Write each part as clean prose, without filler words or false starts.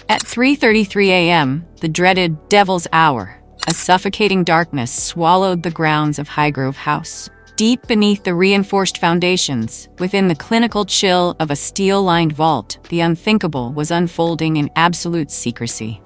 At 3:33 a.m., the dreaded Devil's Hour, a suffocating darkness swallowed the grounds of Highgrove House. Deep beneath the reinforced foundations, within the clinical chill of a steel-lined vault, the unthinkable was unfolding in absolute secrecy.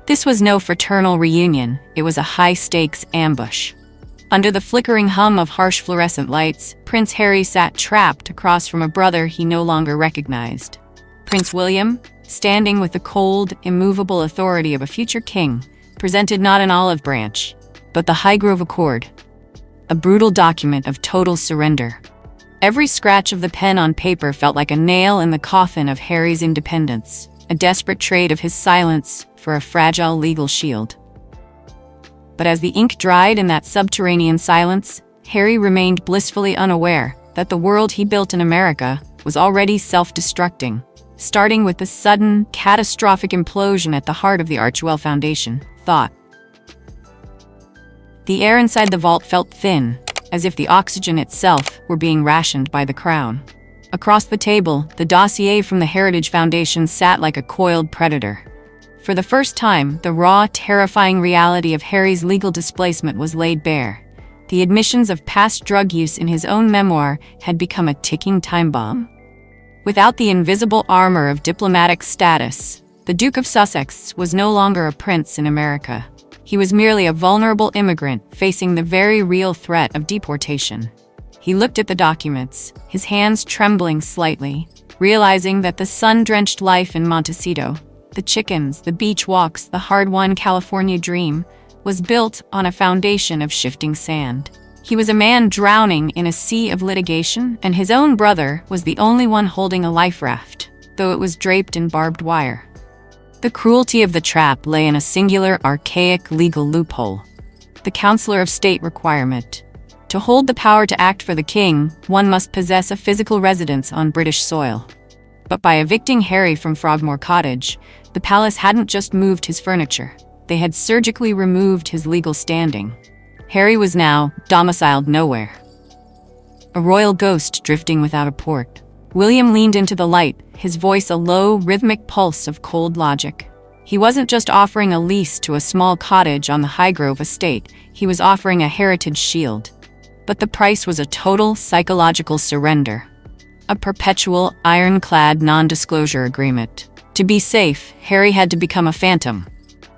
This was no fraternal reunion, it was a high-stakes ambush. Under the flickering hum of harsh fluorescent lights, Prince Harry sat trapped across from a brother he no longer recognized. Prince William, standing with the cold, immovable authority of a future king, presented not an olive branch, but the Highgrove Accord, a brutal document of total surrender. Every scratch of the pen on paper felt like a nail in the coffin of Harry's independence, a desperate trade of his silence for a fragile legal shield. But as the ink dried in that subterranean silence, Harry remained blissfully unaware that the world he built in America was already self-destructing, starting with the sudden, catastrophic implosion at the heart of the Archwell Foundation, thought. The air inside the vault felt thin, as if the oxygen itself were being rationed by the crown. Across the table, the dossier from the Heritage Foundation sat like a coiled predator. For the first time, the raw, terrifying reality of Harry's legal displacement was laid bare. The admissions of past drug use in his own memoir had become a ticking time bomb. Without the invisible armor of diplomatic status, the Duke of Sussex was no longer a prince in America. He was merely a vulnerable immigrant facing the very real threat of deportation. He looked at the documents, his hands trembling slightly, realizing that the sun-drenched life in Montecito, the chickens, the beach walks, the hard-won California dream, was built on a foundation of shifting sand. He was a man drowning in a sea of litigation, and his own brother was the only one holding a life raft, though it was draped in barbed wire. The cruelty of the trap lay in a singular, archaic legal loophole: the Counselor of State requirement. To hold the power to act for the king, one must possess a physical residence on British soil. But by evicting Harry from Frogmore Cottage, the palace hadn't just moved his furniture. They had surgically removed his legal standing. Harry was now domiciled nowhere, a royal ghost drifting without a port. William leaned into the light, his voice a low, rhythmic pulse of cold logic. He wasn't just offering a lease to a small cottage on the Highgrove estate, he was offering a heritage shield. But the price was a total psychological surrender. A perpetual, ironclad non-disclosure agreement. To be safe, Harry had to become a phantom.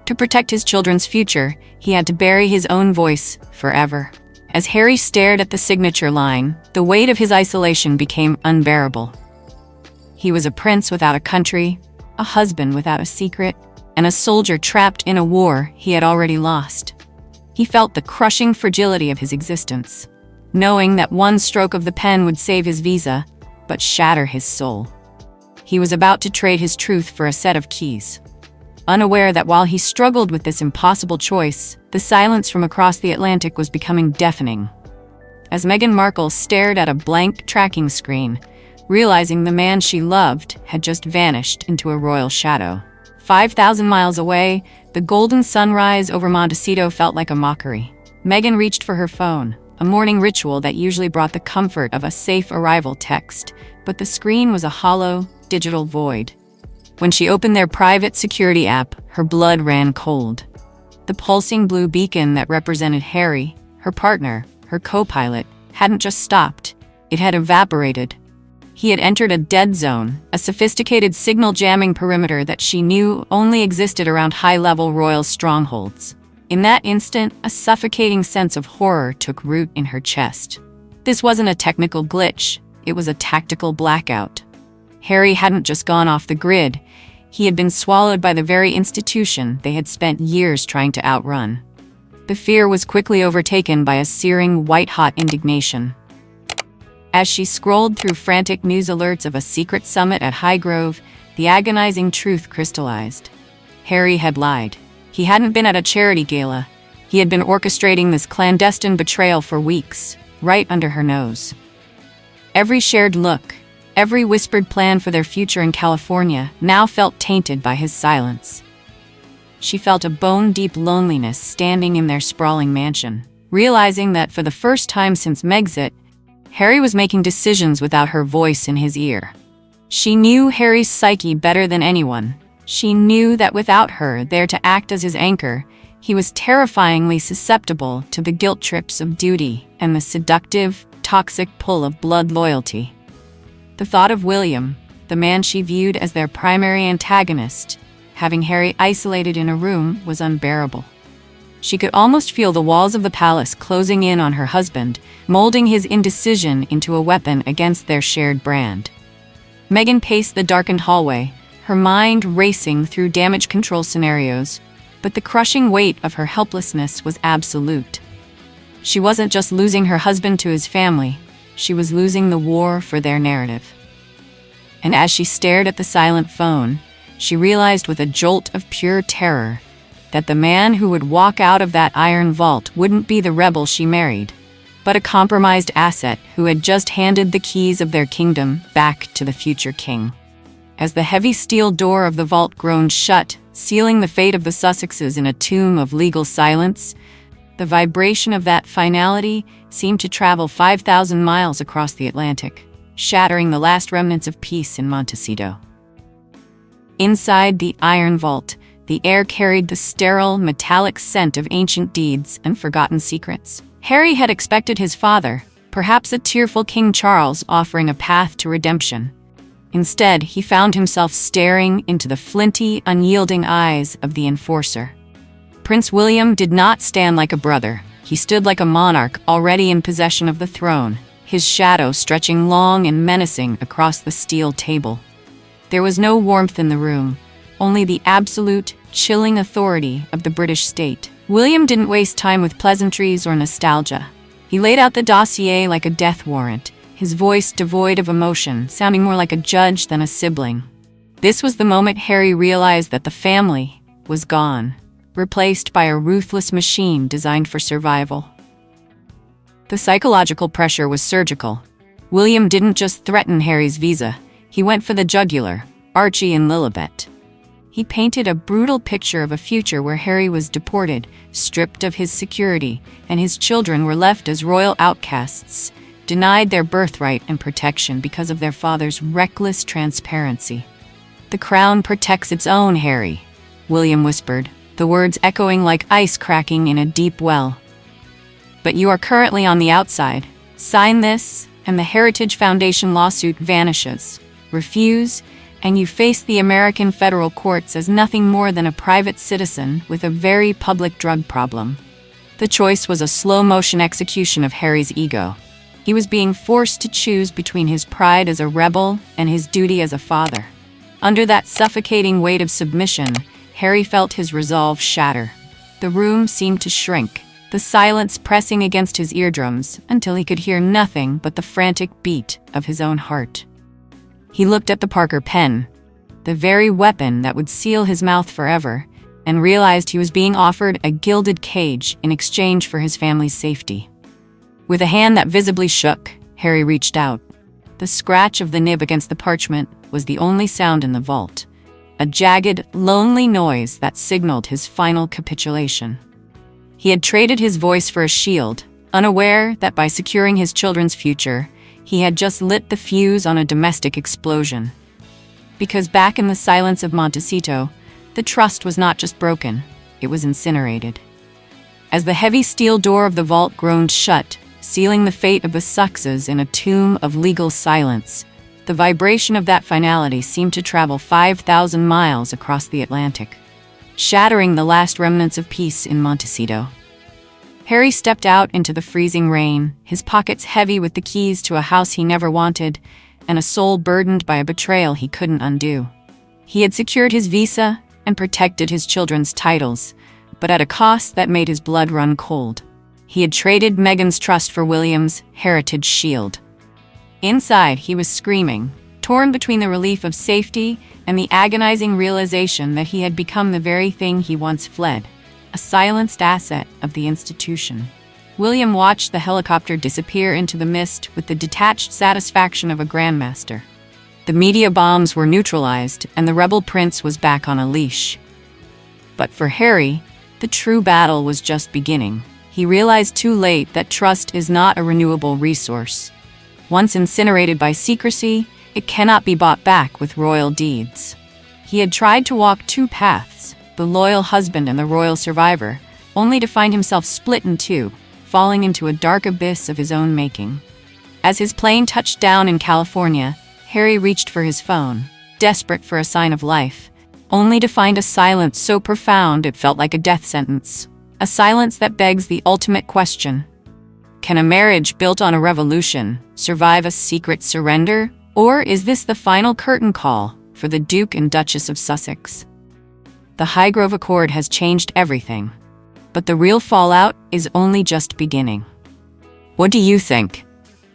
To protect his children's future, he had to bury his own voice forever. As Harry stared at the signature line, the weight of his isolation became unbearable. He was a prince without a country, a husband without a secret, and a soldier trapped in a war he had already lost. He felt the crushing fragility of his existence, knowing that one stroke of the pen would save his visa, but shatter his soul. He was about to trade his truth for a set of keys, unaware that while he struggled with this impossible choice, the silence from across the Atlantic was becoming deafening. As Meghan Markle stared at a blank tracking screen, realizing the man she loved had just vanished into a royal shadow. 5,000 miles away, the golden sunrise over Montecito felt like a mockery. Meghan reached for her phone, a morning ritual that usually brought the comfort of a safe arrival text, but the screen was a hollow, digital void. When she opened their private security app, her blood ran cold. The pulsing blue beacon that represented Harry, her partner, her co-pilot, hadn't just stopped. It had evaporated. He had entered a dead zone, a sophisticated signal-jamming perimeter that she knew only existed around high-level royal strongholds. In that instant, a suffocating sense of horror took root in her chest. This wasn't a technical glitch, it was a tactical blackout. Harry hadn't just gone off the grid, he had been swallowed by the very institution they had spent years trying to outrun. The fear was quickly overtaken by a searing, white-hot indignation. As she scrolled through frantic news alerts of a secret summit at Highgrove, the agonizing truth crystallized. Harry had lied. He hadn't been at a charity gala. He had been orchestrating this clandestine betrayal for weeks, right under her nose. Every shared look, every whispered plan for their future in California now felt tainted by his silence. She felt a bone-deep loneliness standing in their sprawling mansion, realizing that for the first time since Megxit, Harry was making decisions without her voice in his ear. She knew Harry's psyche better than anyone. She knew that without her there to act as his anchor, he was terrifyingly susceptible to the guilt trips of duty and the seductive, toxic pull of blood loyalty. The thought of William, the man she viewed as their primary antagonist, having Harry isolated in a room was unbearable. She could almost feel the walls of the palace closing in on her husband, molding his indecision into a weapon against their shared brand. Meghan paced the darkened hallway, her mind racing through damage control scenarios, but the crushing weight of her helplessness was absolute. She wasn't just losing her husband to his family, she was losing the war for their narrative. And as she stared at the silent phone, she realized with a jolt of pure terror that the man who would walk out of that iron vault wouldn't be the rebel she married, but a compromised asset who had just handed the keys of their kingdom back to the future king. As the heavy steel door of the vault groaned shut, sealing the fate of the Sussexes in a tomb of legal silence, the vibration of that finality seemed to travel 5,000 miles across the Atlantic, shattering the last remnants of peace in Montecito. Inside the iron vault, the air carried the sterile, metallic scent of ancient deeds and forgotten secrets. Harry had expected his father, perhaps a tearful King Charles, offering a path to redemption. Instead, he found himself staring into the flinty, unyielding eyes of the enforcer. Prince William did not stand like a brother. He stood like a monarch already in possession of the throne, his shadow stretching long and menacing across the steel table. There was no warmth in the room, only the absolute, chilling authority of the British state. William didn't waste time with pleasantries or nostalgia. He laid out the dossier like a death warrant, his voice devoid of emotion, sounding more like a judge than a sibling. This was the moment Harry realized that the family was gone, replaced by a ruthless machine designed for survival. The psychological pressure was surgical. William didn't just threaten Harry's visa, he went for the jugular, Archie and Lilibet. He painted a brutal picture of a future where Harry was deported, stripped of his security, and his children were left as royal outcasts, denied their birthright and protection because of their father's reckless transparency. "The crown protects its own, Harry," William whispered, the words echoing like ice cracking in a deep well. "But you are currently on the outside. Sign this, and the Heritage Foundation lawsuit vanishes. Refuse, and you face the American federal courts as nothing more than a private citizen with a very public drug problem." The choice was a slow-motion execution of Harry's ego. He was being forced to choose between his pride as a rebel and his duty as a father. Under that suffocating weight of submission, Harry felt his resolve shatter. The room seemed to shrink, the silence pressing against his eardrums until he could hear nothing but the frantic beat of his own heart. He looked at the Parker pen, the very weapon that would seal his mouth forever, and realized he was being offered a gilded cage in exchange for his family's safety. With a hand that visibly shook, Harry reached out. The scratch of the nib against the parchment was the only sound in the vault, a jagged, lonely noise that signaled his final capitulation. He had traded his voice for a shield, unaware that by securing his children's future, he had just lit the fuse on a domestic explosion. Because back in the silence of Montecito, the trust was not just broken, it was incinerated. As the heavy steel door of the vault groaned shut, sealing the fate of the Sussexes in a tomb of legal silence, the vibration of that finality seemed to travel 5,000 miles across the Atlantic, shattering the last remnants of peace in Montecito. Harry stepped out into the freezing rain, his pockets heavy with the keys to a house he never wanted, and a soul burdened by a betrayal he couldn't undo. He had secured his visa and protected his children's titles, but at a cost that made his blood run cold. He had traded Meghan's trust for William's heritage shield. Inside, he was screaming, torn between the relief of safety and the agonizing realization that he had become the very thing he once fled, a silenced asset of the institution. William watched the helicopter disappear into the mist with the detached satisfaction of a grandmaster. The media bombs were neutralized, and the rebel prince was back on a leash. But for Harry, the true battle was just beginning. He realized too late that trust is not a renewable resource. Once incinerated by secrecy, it cannot be bought back with royal deeds. He had tried to walk two paths, the loyal husband and the royal survivor, only to find himself split in two, falling into a dark abyss of his own making. As his plane touched down in California, Harry reached for his phone, desperate for a sign of life, only to find a silence so profound it felt like a death sentence. A silence that begs the ultimate question. Can a marriage built on a revolution survive a secret surrender? Or is this the final curtain call for the Duke and Duchess of Sussex? The Highgrove Accord has changed everything, but the real fallout is only just beginning. What do you think?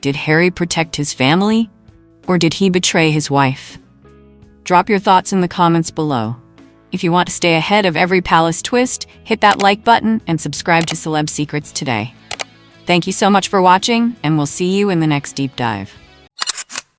Did Harry protect his family? Or did he betray his wife? Drop your thoughts in the comments below. If you want to stay ahead of every palace twist, hit that like button and subscribe to Celeb Secrets today. Thank you so much for watching, and we'll see you in the next deep dive.